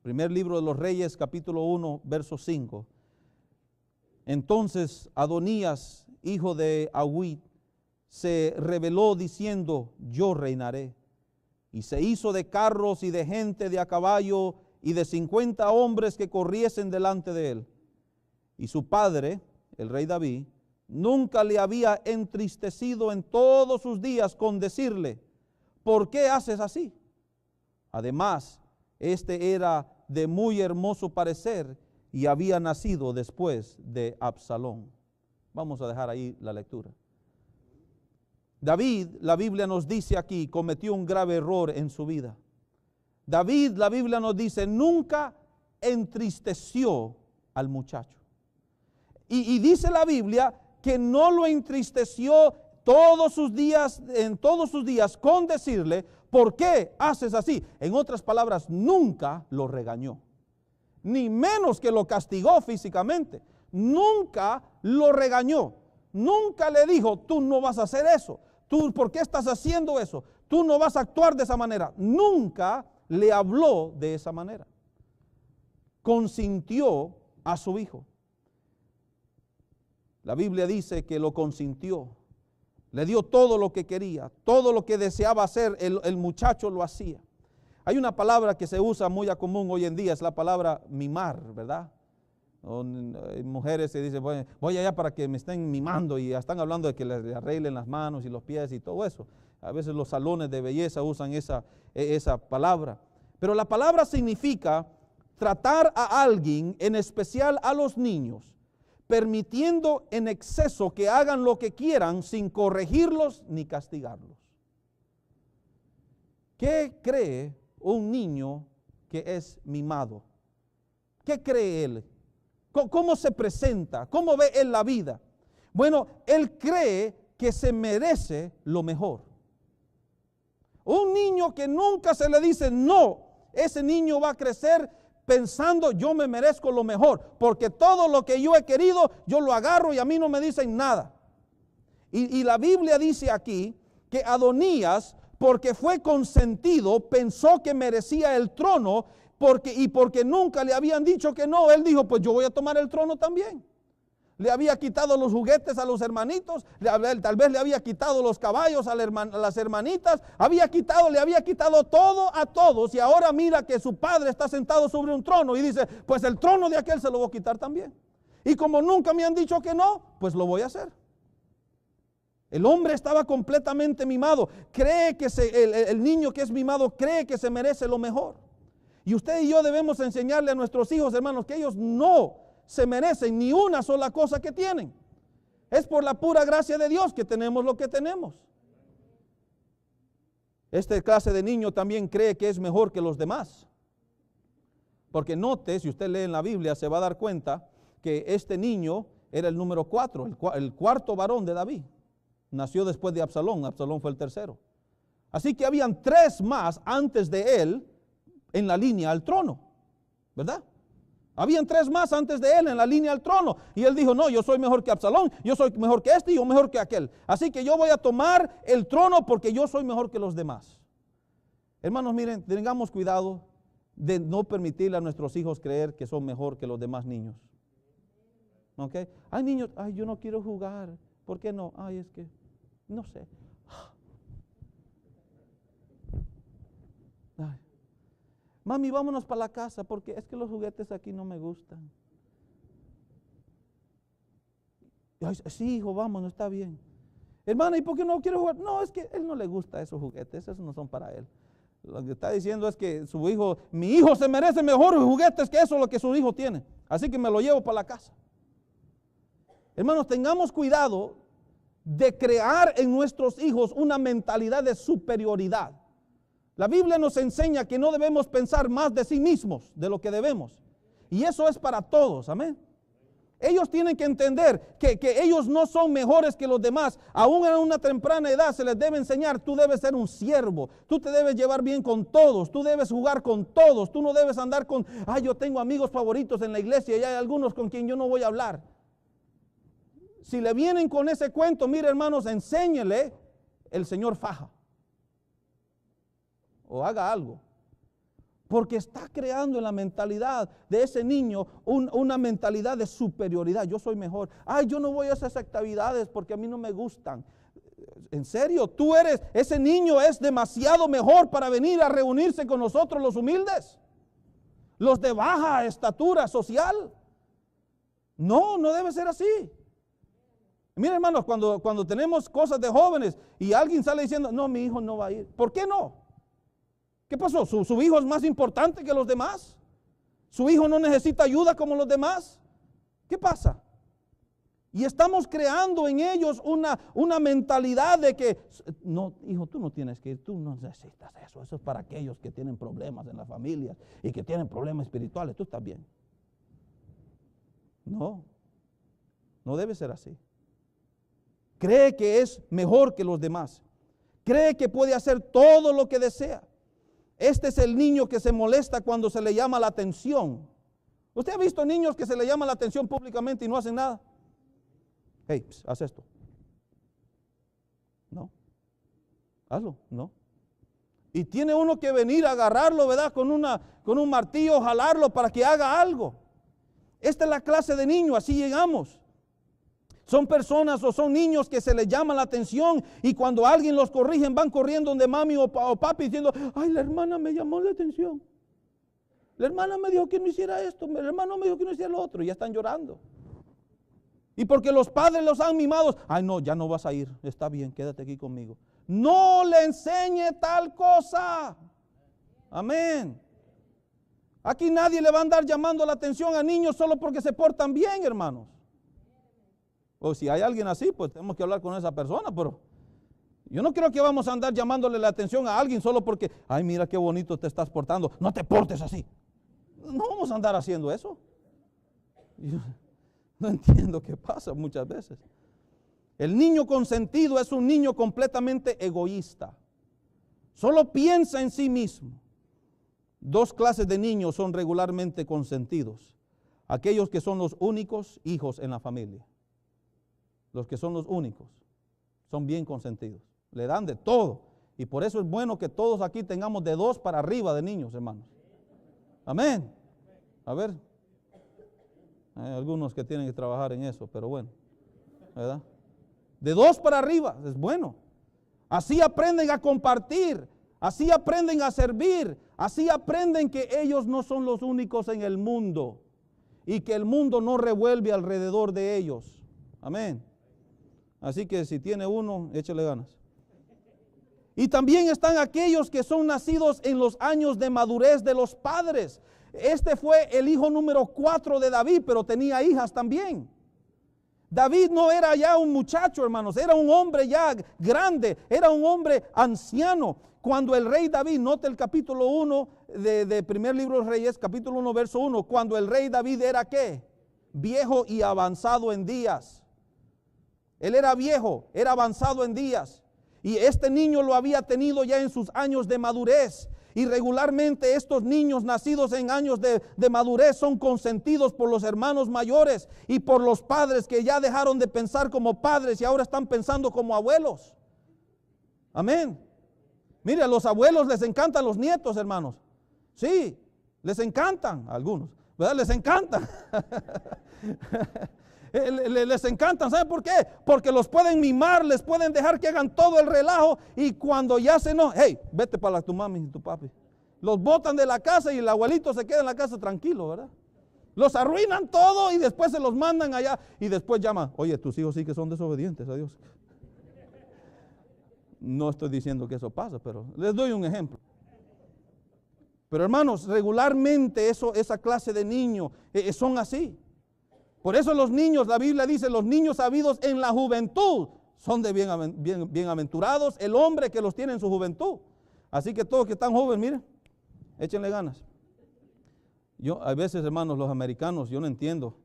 Primer libro de los Reyes, capítulo 1, verso 5. Entonces Adonías, hijo de Agüit, se rebeló diciendo: yo reinaré. Y se hizo de carros y de gente de a caballo y de 50 hombres que corriesen delante de él. Y su padre, el rey David, nunca le había entristecido en todos sus días con decirle: ¿por qué haces así? Además, este era de muy hermoso parecer y había nacido después de Absalón. Vamos a dejar ahí la lectura. David, la Biblia nos dice aquí, cometió un grave error en su vida. David, la Biblia nos dice, nunca entristeció al muchacho. Y dice la Biblia que no lo entristeció en todos sus días con decirle: ¿por qué haces así? En otras palabras, nunca lo regañó, ni menos que lo castigó físicamente. Nunca lo regañó, nunca le dijo: tú no vas a hacer eso, tú, ¿por qué estás haciendo eso? Tú no vas a actuar de esa manera. Nunca le habló de esa manera. Consintió a su hijo. La Biblia dice que lo consintió. Le dio todo lo que quería, todo lo que deseaba hacer, el muchacho lo hacía. Hay una palabra que se usa muy a común hoy en día, es la palabra mimar, ¿verdad? Hay mujeres que dicen: voy allá para que me estén mimando, y ya están hablando de que le arreglen las manos y los pies y todo eso. A veces los salones de belleza usan esa palabra. Pero la palabra significa tratar a alguien, en especial a los niños, permitiendo en exceso que hagan lo que quieran sin corregirlos ni castigarlos. ¿Qué cree un niño que es mimado? ¿Qué cree él? ¿Cómo se presenta? ¿Cómo ve él la vida? Bueno, él cree que se merece lo mejor. Un niño que nunca se le dice no, ese niño va a crecer pensando: yo me merezco lo mejor, porque todo lo que yo he querido, yo lo agarro y a mí no me dicen nada. Y la Biblia dice aquí que Adonías, porque fue consentido, pensó que merecía el trono, porque nunca le habían dicho que no, él dijo: pues yo voy a tomar el trono también. Le había quitado los juguetes a los hermanitos, tal vez le había quitado los caballos a las hermanitas, le había quitado todo a todos, y ahora mira que su padre está sentado sobre un trono y dice: pues el trono de aquel se lo voy a quitar también. Y como nunca me han dicho que no, pues lo voy a hacer. El hombre estaba completamente mimado. Cree que el niño que es mimado cree que se merece lo mejor. Y usted y yo debemos enseñarle a nuestros hijos, hermanos, que ellos no se merecen ni una sola cosa que tienen. Es por la pura gracia de Dios que tenemos lo que tenemos. Esta clase de niño también cree que es mejor que los demás. Porque note, si usted lee en la Biblia, se va a dar cuenta que este niño era el número 4, el cuarto varón de David. Nació después de Absalón. Absalón fue el tercero. Así que habían 3 más antes de él en la línea al trono, ¿verdad? Habían 3 más antes de él en la línea al trono. Y él dijo, no, yo soy mejor que Absalón, yo soy mejor que este y yo mejor que aquel. Así que yo voy a tomar el trono porque yo soy mejor que los demás. Hermanos, miren, tengamos cuidado de no permitirle a nuestros hijos creer que son mejor que los demás niños. ¿Ok? Hay niños, ay, yo no quiero jugar. ¿Por qué no? Ay, es que, no sé. Ay. Mami, vámonos para la casa porque es que los juguetes aquí no me gustan. Ay, sí, hijo, vámonos, está bien. Hermana, ¿y por qué no quiere jugar? No, es que a él no le gusta esos juguetes, esos no son para él. Lo que está diciendo es que su hijo, mi hijo se merece mejores juguetes que eso lo que su hijo tiene. Así que me lo llevo para la casa. Hermanos, tengamos cuidado de crear en nuestros hijos una mentalidad de superioridad. La Biblia nos enseña que no debemos pensar más de sí mismos de lo que debemos. Y eso es para todos, amén. Ellos tienen que entender que ellos no son mejores que los demás. Aún en una temprana edad se les debe enseñar, tú debes ser un siervo, tú te debes llevar bien con todos, tú debes jugar con todos, tú no debes andar con, yo tengo amigos favoritos en la iglesia y hay algunos con quien yo no voy a hablar. Si le vienen con ese cuento, mire hermanos, enséñele, el Señor faja. O haga algo. Porque está creando en la mentalidad de ese niño una mentalidad de superioridad. Yo soy mejor. Ay, yo no voy a esas actividades porque a mí no me gustan. En serio, ese niño es demasiado mejor para venir a reunirse con nosotros los humildes. Los de baja estatura social. No, no debe ser así. Miren hermanos, cuando tenemos cosas de jóvenes y alguien sale diciendo, no, mi hijo no va a ir. ¿Por qué no? ¿Qué pasó? ¿Su hijo es más importante que los demás? ¿Su hijo no necesita ayuda como los demás? ¿Qué pasa? Y estamos creando en ellos una mentalidad de que, no, hijo, tú no tienes que ir, tú no necesitas eso. Eso es para aquellos que tienen problemas en la familia y que tienen problemas espirituales. Tú estás bien. No, no debe ser así. Cree que es mejor que los demás. Cree que puede hacer todo lo que desea. Este es el niño que se molesta cuando se le llama la atención. ¿Usted ha visto niños que se le llama la atención públicamente y no hacen nada? Hey, haz esto. No. Hazlo, no. Y tiene uno que venir a agarrarlo, ¿verdad? Con un martillo, jalarlo para que haga algo. Esta es la clase de niño, así llegamos. Son personas o son niños que se les llama la atención y cuando alguien los corrige van corriendo donde mami o papi diciendo, ay, la hermana me llamó la atención. La hermana me dijo que no hiciera esto, el hermano me dijo que no hiciera lo otro y ya están llorando. Y porque los padres los han mimado, ay no, ya no vas a ir, está bien, quédate aquí conmigo. No le enseñe tal cosa. Amén. Aquí nadie le va a andar llamando la atención a niños solo porque se portan bien, hermanos. O si hay alguien así, pues tenemos que hablar con esa persona, pero yo no creo que vamos a andar llamándole la atención a alguien solo porque, ay, mira qué bonito te estás portando, no te portes así. No vamos a andar haciendo eso. Yo no entiendo qué pasa muchas veces. El niño consentido es un niño completamente egoísta. Solo piensa en sí mismo. 2 clases de niños son regularmente consentidos. Aquellos que son los únicos hijos en la familia. Los que son los únicos son bien consentidos. Le dan de todo. Y por eso es bueno que todos aquí tengamos de 2 para arriba de niños, hermanos. Amén. A ver. Hay algunos que tienen que trabajar en eso, pero bueno. ¿Verdad? De 2 para arriba es bueno. Así aprenden a compartir. Así aprenden a servir. Así aprenden que ellos no son los únicos en el mundo. Y que el mundo no revuelve alrededor de ellos. Amén. Así que si tiene uno, échale ganas. Y también están aquellos que son nacidos en los años de madurez de los padres. Este fue el hijo número 4 de David, pero tenía hijas también. David no era ya un muchacho, hermanos, era un hombre ya grande, era un hombre anciano. Cuando el rey David, note el capítulo 1 de primer libro de Reyes, capítulo 1, verso 1, cuando el rey David era ¿qué? Viejo y avanzado en días. Él era viejo, era avanzado en días. Y este niño lo había tenido ya en sus años de madurez. Y regularmente estos niños nacidos en años de madurez son consentidos por los hermanos mayores y por los padres que ya dejaron de pensar como padres y ahora están pensando como abuelos. Amén. Mire, a los abuelos les encantan los nietos, hermanos. Sí, les encantan a algunos, ¿verdad? Les encantan. Les encantan, ¿saben por qué? Porque los pueden mimar, les pueden dejar que hagan todo el relajo y cuando ya se no, hey, vete para tu mami y tu papi. Los botan de la casa y el abuelito se queda en la casa tranquilo, ¿verdad? Los arruinan todo y después se los mandan allá y después llaman, oye, tus hijos sí que son desobedientes a Dios. No estoy diciendo que eso pasa, pero les doy un ejemplo. Pero hermanos, regularmente esa clase de niños son así. Por eso los niños, la Biblia dice, los niños habidos en la juventud son de bienaventurados el hombre que los tiene en su juventud. Así que todos que están jóvenes, miren, échenle ganas. Yo, a veces, hermanos, los americanos, yo no entiendo.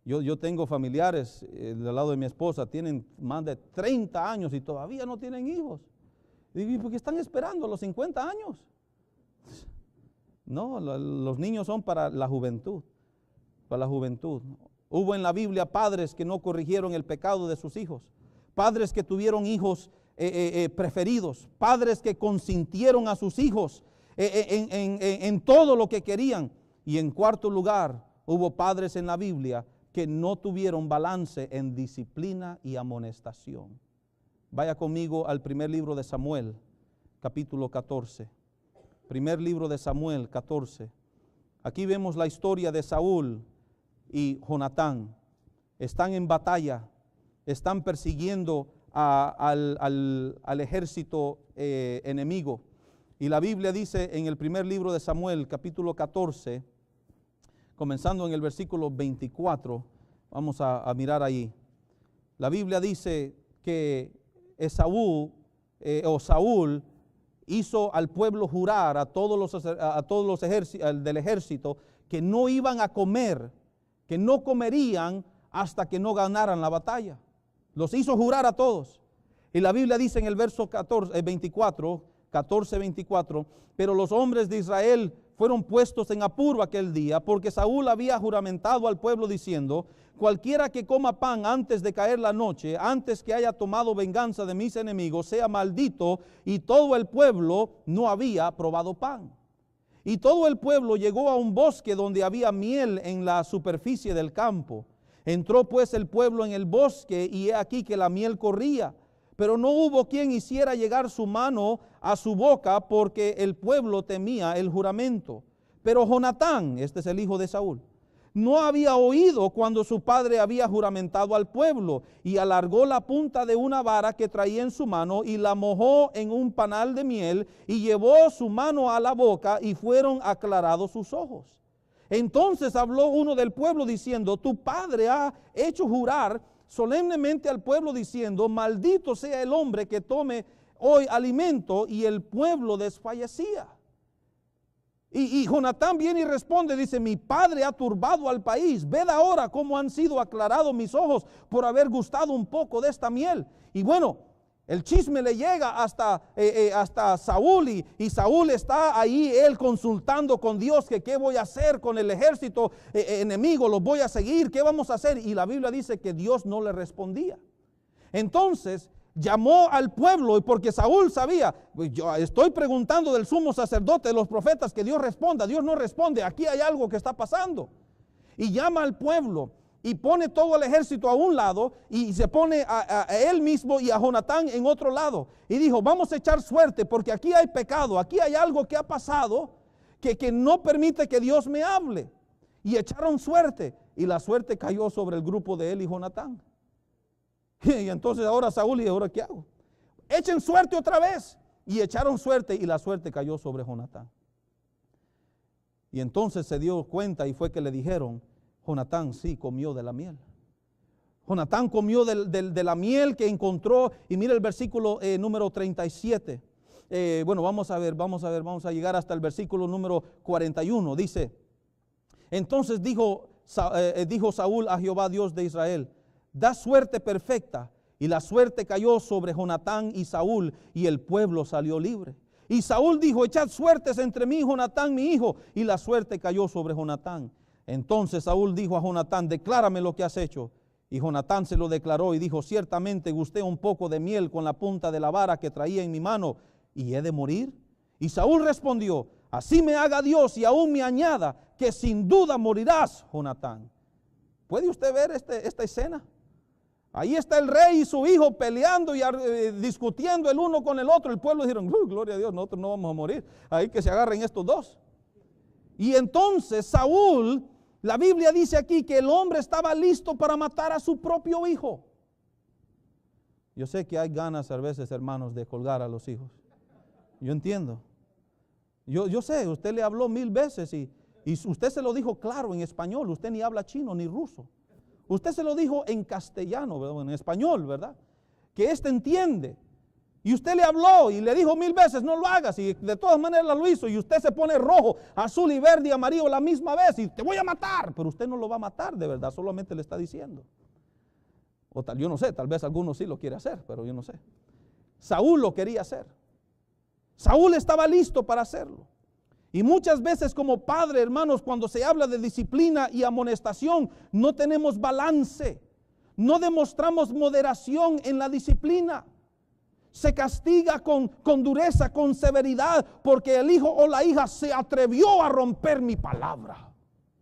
Yo tengo familiares del lado de mi esposa, tienen más de 30 años y todavía no tienen hijos. ¿Y por qué están esperando los 50 años? No, los niños son para la juventud, para la juventud. Hubo en la Biblia padres que no corrigieron el pecado de sus hijos, padres que tuvieron hijos preferidos, padres que consintieron a sus hijos en todo lo que querían. Y en cuarto lugar, hubo padres en la Biblia que no tuvieron balance en disciplina y amonestación. Vaya conmigo al primer libro de Samuel, capítulo 14. Primer libro de Samuel, 14. Aquí vemos la historia de Saúl y Jonatán. Están en batalla, están persiguiendo al ejército enemigo. Y la Biblia dice en el primer libro de Samuel, capítulo 14, comenzando en el versículo 24, vamos a mirar ahí. La Biblia dice que Saúl hizo al pueblo jurar a todos los del ejército que no iban a comer, que no comerían hasta que no ganaran la batalla. Los hizo jurar a todos. Y la Biblia dice en el verso 14, 24, pero los hombres de Israel fueron puestos en apuro aquel día, porque Saúl había juramentado al pueblo diciendo, cualquiera que coma pan antes de caer la noche, antes que haya tomado venganza de mis enemigos, sea maldito, y todo el pueblo no había probado pan. Y todo el pueblo llegó a un bosque donde había miel en la superficie del campo. Entró pues el pueblo en el bosque, y he aquí que la miel corría. Pero no hubo quien hiciera llegar su mano a su boca, porque el pueblo temía el juramento. Pero Jonatán, este es el hijo de Saúl, no había oído cuando su padre había juramentado al pueblo, y alargó la punta de una vara que traía en su mano, y la mojó en un panal de miel, y llevó su mano a la boca, y fueron aclarados sus ojos. Entonces habló uno del pueblo diciendo, tu padre ha hecho jurar solemnemente al pueblo diciendo, maldito sea el hombre que tome hoy alimento, y el pueblo desfallecía. Y Jonatán viene y responde, dice, mi padre ha turbado al país, ved ahora cómo han sido aclarados mis ojos por haber gustado un poco de esta miel. Y bueno, el chisme le llega hasta Saúl, y Saúl está ahí, él consultando con Dios que qué voy a hacer con el ejército enemigo, los voy a seguir, qué vamos a hacer. Y la Biblia dice que Dios no le respondía. Entonces llamó al pueblo, porque Saúl sabía, pues yo estoy preguntando del sumo sacerdote, de los profetas, que Dios responda. Dios no responde, aquí hay algo que está pasando. Y llama al pueblo y pone todo el ejército a un lado, y se pone a él mismo y a Jonatán en otro lado. Y dijo, vamos a echar suerte, porque aquí hay pecado, aquí hay algo que ha pasado que no permite que Dios me hable. Y echaron suerte, y la suerte cayó sobre el grupo de él y Jonatán. Y entonces ahora Saúl, ¿y ahora qué hago? Echen suerte otra vez. Y echaron suerte, y la suerte cayó sobre Jonatán. Y entonces se dio cuenta, y fue que le dijeron, Jonatán sí comió de la miel. Jonatán comió de la miel que encontró, y mira el versículo número 37. Bueno, vamos a llegar hasta el versículo número 41. Dice, entonces dijo Saúl a Jehová Dios de Israel, da suerte perfecta. Y la suerte cayó sobre Jonatán y Saúl, y el pueblo salió libre. Y Saúl dijo, echad suertes entre mí y Jonatán mi hijo, y la suerte cayó sobre Jonatán. Entonces Saúl dijo a Jonatán, declárame lo que has hecho. Y Jonatán se lo declaró y dijo, ciertamente gusté un poco de miel con la punta de la vara que traía en mi mano, y he de morir. Y Saúl respondió, así me haga Dios y aún me añada, que sin duda morirás, Jonatán. ¿Puede usted ver esta escena? Ahí está el rey y su hijo peleando y discutiendo el uno con el otro. El pueblo dijeron, gloria a Dios, nosotros no vamos a morir. Ahí que se agarren estos dos. Y entonces Saúl, la Biblia dice aquí que el hombre estaba listo para matar a su propio hijo. Yo sé que hay ganas a veces, hermanos, de colgar a los hijos. Yo entiendo. Yo sé, usted le habló 1000 veces y usted se lo dijo claro en español. Usted ni habla chino ni ruso. Usted se lo dijo en castellano, ¿verdad? En español, ¿verdad? Que éste entiende. Y usted le habló y le dijo 1000 veces, no lo hagas. Y de todas maneras lo hizo. Y usted se pone rojo, azul y verde y amarillo la misma vez. Y te voy a matar. Pero usted no lo va a matar de verdad, solamente le está diciendo. O tal, yo no sé, tal vez alguno sí lo quiere hacer, pero yo no sé. Saúl lo quería hacer. Saúl estaba listo para hacerlo. Y muchas veces como padre, hermanos, cuando se habla de disciplina y amonestación, no tenemos balance. No demostramos moderación en la disciplina. Se castiga con dureza, con severidad, porque el hijo o la hija se atrevió a romper mi palabra.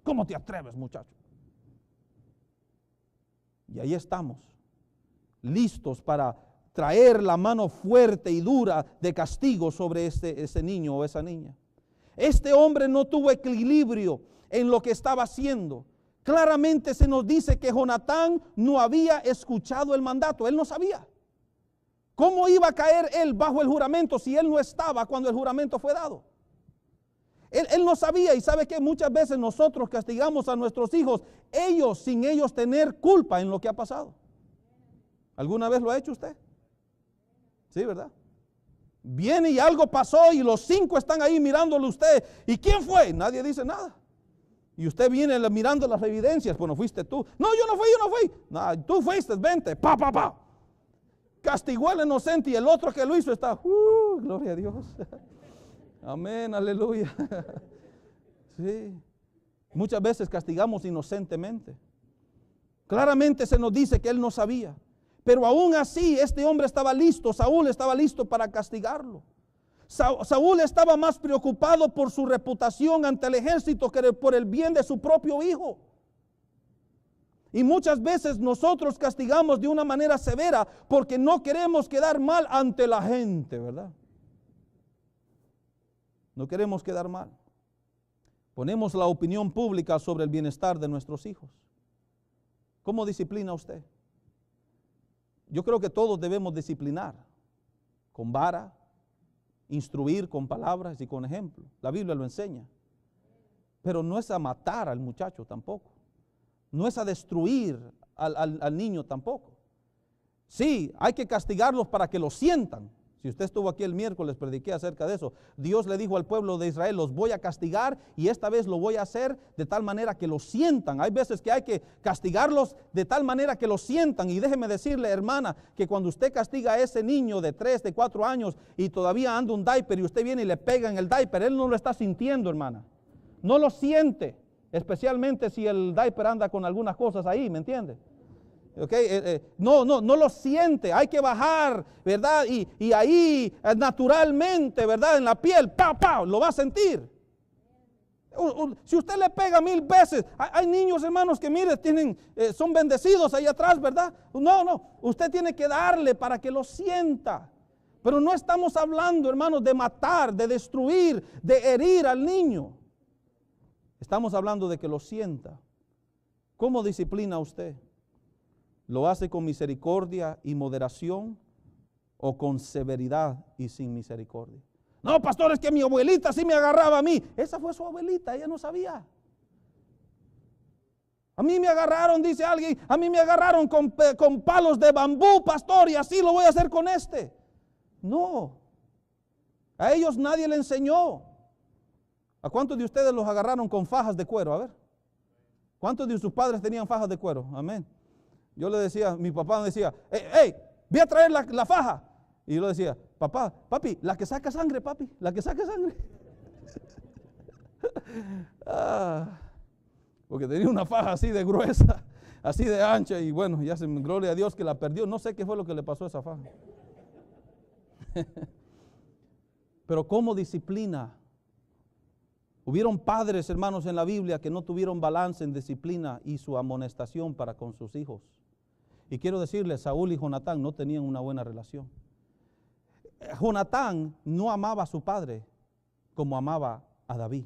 ¿Cómo te atreves, muchacho? Y ahí estamos, listos para traer la mano fuerte y dura de castigo sobre ese niño o esa niña. Este hombre no tuvo equilibrio en lo que estaba haciendo. Claramente se nos dice que Jonatán no había escuchado el mandato, él no sabía. ¿Cómo iba a caer él bajo el juramento si él no estaba cuando el juramento fue dado? Él no sabía, y sabe que muchas veces nosotros castigamos a nuestros hijos, ellos sin ellos tener culpa en lo que ha pasado. ¿Alguna vez lo ha hecho usted? Sí, ¿verdad? Viene y algo pasó y los 5 están ahí mirándolo a usted. ¿Y quién fue? Nadie dice nada. Y usted viene mirando las evidencias. Bueno, fuiste tú. No, yo no fui. No, tú fuiste, vente. Pa. Castigó al inocente y el otro que lo hizo está. Gloria a Dios. Amén, aleluya. Sí. Muchas veces castigamos inocentemente. Claramente se nos dice que él no sabía. Pero aún así, este hombre estaba listo, Saúl estaba listo para castigarlo. Saúl estaba más preocupado por su reputación ante el ejército que por el bien de su propio hijo. Y muchas veces nosotros castigamos de una manera severa porque no queremos quedar mal ante la gente, ¿verdad? No queremos quedar mal. Ponemos la opinión pública sobre el bienestar de nuestros hijos. ¿Cómo disciplina usted? Yo creo que todos debemos disciplinar con vara, instruir con palabras y con ejemplo. La Biblia lo enseña. Pero no es a matar al muchacho tampoco. No es a destruir al niño tampoco. Sí, hay que castigarlos para que lo sientan. Si usted estuvo aquí el miércoles, prediqué acerca de eso. Dios le dijo al pueblo de Israel, los voy a castigar y esta vez lo voy a hacer de tal manera que lo sientan. Hay veces que hay que castigarlos de tal manera que lo sientan. Y déjeme decirle, hermana, que cuando usted castiga a ese niño de 3, de 4 años y todavía anda un diaper y usted viene y le pega en el diaper, él no lo está sintiendo, hermana. No lo siente, especialmente si el diaper anda con algunas cosas ahí, ¿me entiende? Okay, no lo siente, hay que bajar, ¿verdad? Y ahí naturalmente, ¿verdad? En la piel, lo va a sentir. Si usted le pega 1000 veces, hay niños, hermanos, que mire, son bendecidos ahí atrás, ¿verdad? No, usted tiene que darle para que lo sienta. Pero no estamos hablando, hermanos, de matar, de destruir, de herir al niño. Estamos hablando de que lo sienta. ¿Cómo disciplina usted? ¿Lo hace con misericordia y moderación o con severidad y sin misericordia? No, pastor, es que mi abuelita sí me agarraba a mí. Esa fue su abuelita, ella no sabía. A mí me agarraron, dice alguien, a mí me agarraron con palos de bambú, pastor, y así lo voy a hacer con este. No, a ellos nadie le enseñó. ¿A cuántos de ustedes los agarraron con fajas de cuero? A ver, ¿cuántos de sus padres tenían fajas de cuero? Amén. Yo le decía, mi papá me decía, hey, voy a traer la faja. Y yo le decía, papi, la que saca sangre, papi, la que saca sangre. Porque tenía una faja así de gruesa, así de ancha, y bueno, ya gloria a Dios que la perdió. No sé qué fue lo que le pasó a esa faja. Pero ¿cómo disciplina? Hubieron padres, hermanos, en la Biblia que no tuvieron balance en disciplina y su amonestación para con sus hijos. Y quiero decirles, Saúl y Jonatán no tenían una buena relación. Jonatán no amaba a su padre como amaba a David.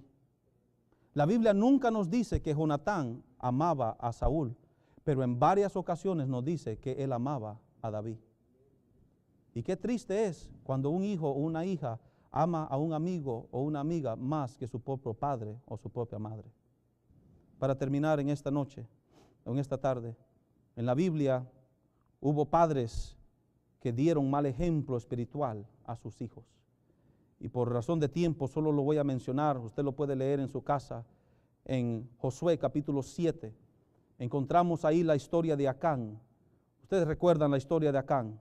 La Biblia nunca nos dice que Jonatán amaba a Saúl, pero en varias ocasiones nos dice que él amaba a David. Y qué triste es cuando un hijo o una hija ama a un amigo o una amiga más que su propio padre o su propia madre. Para terminar en esta noche, o en esta tarde, en la Biblia hubo padres que dieron mal ejemplo espiritual a sus hijos. Y por razón de tiempo solo lo voy a mencionar, usted lo puede leer en su casa, en Josué capítulo 7. Encontramos ahí la historia de Acán. Ustedes recuerdan la historia de Acán.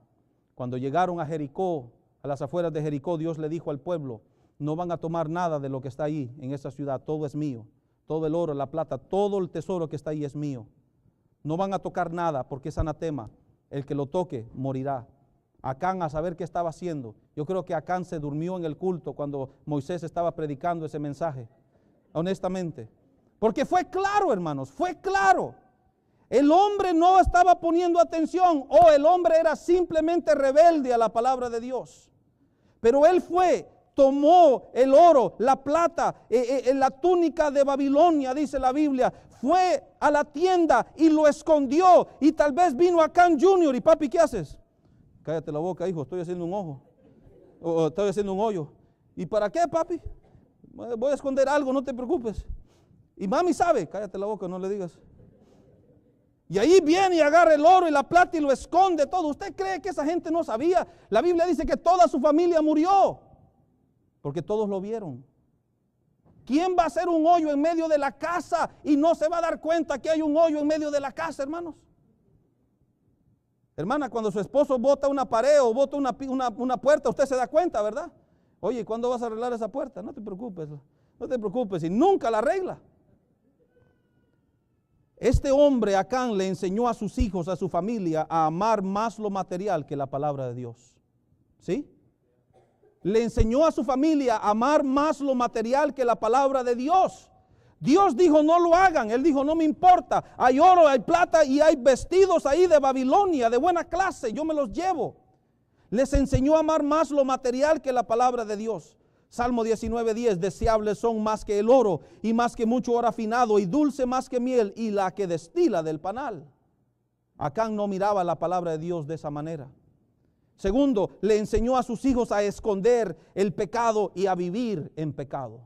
Cuando llegaron a Jericó, a las afueras de Jericó, Dios le dijo al pueblo, no van a tomar nada de lo que está ahí en esa ciudad, todo es mío. Todo el oro, la plata, todo el tesoro que está ahí es mío. No van a tocar nada porque es anatema. El que lo toque morirá. Acán, a saber qué estaba haciendo. Yo creo que Acán se durmió en el culto cuando Moisés estaba predicando ese mensaje. Honestamente. Porque fue claro, hermanos, fue claro. El hombre no estaba poniendo atención, o el hombre era simplemente rebelde a la palabra de Dios. Pero él tomó el oro, la plata, la túnica de Babilonia, dice la Biblia, fue a la tienda y lo escondió. Y tal vez vino Acán Junior y papi, ¿qué haces? Cállate la boca, hijo, estoy haciendo un ojo, o estoy haciendo un hoyo. ¿Y para qué, papi? Voy a esconder algo, no te preocupes. Y mami sabe, cállate la boca, no le digas. Y ahí viene y agarra el oro y la plata y lo esconde todo. ¿Usted cree que esa gente no sabía? La Biblia dice que toda su familia murió, porque todos lo vieron. ¿Quién va a hacer un hoyo en medio de la casa y no se va a dar cuenta que hay un hoyo en medio de la casa, hermanos? Hermana, cuando su esposo bota una pared o bota una puerta, usted se da cuenta, ¿verdad? Oye, ¿cuándo vas a arreglar esa puerta? No te preocupes, y nunca la arregla. Este hombre, Acán, le enseñó a sus hijos, a su familia, a amar más lo material que la palabra de Dios. ¿Sí? Le enseñó a su familia a amar más lo material que la palabra de Dios. Dios dijo, no lo hagan. Él dijo, no me importa. Hay oro, hay plata y hay vestidos ahí de Babilonia, de buena clase. Yo me los llevo. Les enseñó a amar más lo material que la palabra de Dios. Salmo 19:10, deseables son más que el oro y más que mucho oro afinado y dulce más que miel y la que destila del panal. Acán no miraba la palabra de Dios de esa manera. Segundo, le enseñó a sus hijos a esconder el pecado y a vivir en pecado.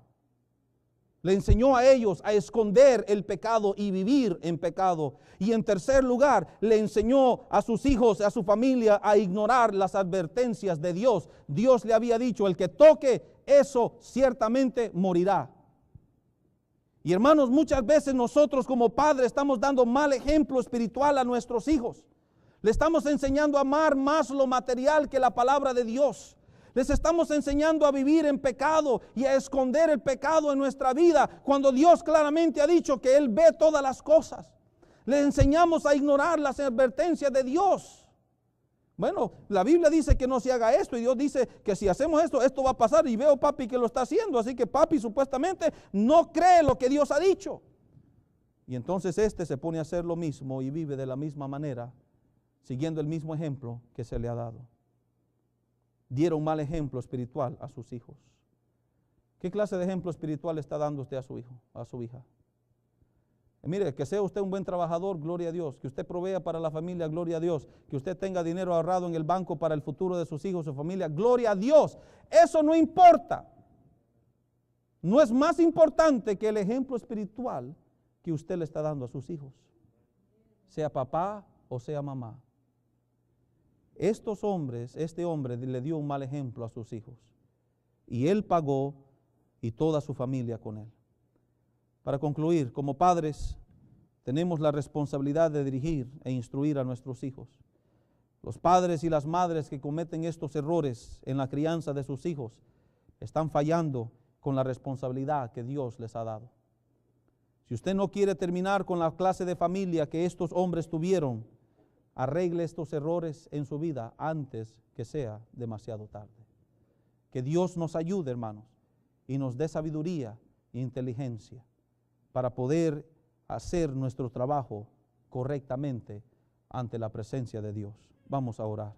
Le enseñó a ellos a esconder el pecado y vivir en pecado. Y en tercer lugar, le enseñó a sus hijos, a su familia, a ignorar las advertencias de Dios. Dios le había dicho, el que toque eso ciertamente morirá. Y hermanos, muchas veces nosotros como padres estamos dando mal ejemplo espiritual a nuestros hijos. Le estamos enseñando a amar más lo material que la palabra de Dios. Les estamos enseñando a vivir en pecado y a esconder el pecado en nuestra vida, cuando Dios claramente ha dicho que Él ve todas las cosas. Les enseñamos a ignorar las advertencias de Dios. Bueno, la Biblia dice que no se haga esto, y Dios dice que si hacemos esto, esto va a pasar, y veo papi que lo está haciendo, así que papi supuestamente no cree lo que Dios ha dicho. Y entonces se pone a hacer lo mismo y vive de la misma manera, siguiendo el mismo ejemplo que se le ha dado. Dieron mal ejemplo espiritual a sus hijos. ¿Qué clase de ejemplo espiritual está dando usted a su hijo, a su hija? Mire, que sea usted un buen trabajador, gloria a Dios. Que usted provea para la familia, gloria a Dios. Que usted tenga dinero ahorrado en el banco para el futuro de sus hijos, su familia, gloria a Dios. Eso no importa. No es más importante que el ejemplo espiritual que usted le está dando a sus hijos. sea papá o sea mamá. Estos hombres, este hombre le dio un mal ejemplo a sus hijos y él pagó y toda su familia con él. Para concluir, como padres tenemos la responsabilidad de dirigir e instruir a nuestros hijos. Los padres y las madres que cometen estos errores en la crianza de sus hijos están fallando con la responsabilidad que Dios les ha dado. Si usted no quiere terminar con la clase de familia que estos hombres tuvieron, arregle estos errores en su vida antes que sea demasiado tarde. Que Dios nos ayude, hermanos, y nos dé sabiduría e inteligencia para poder hacer nuestro trabajo correctamente ante la presencia de Dios. Vamos a orar.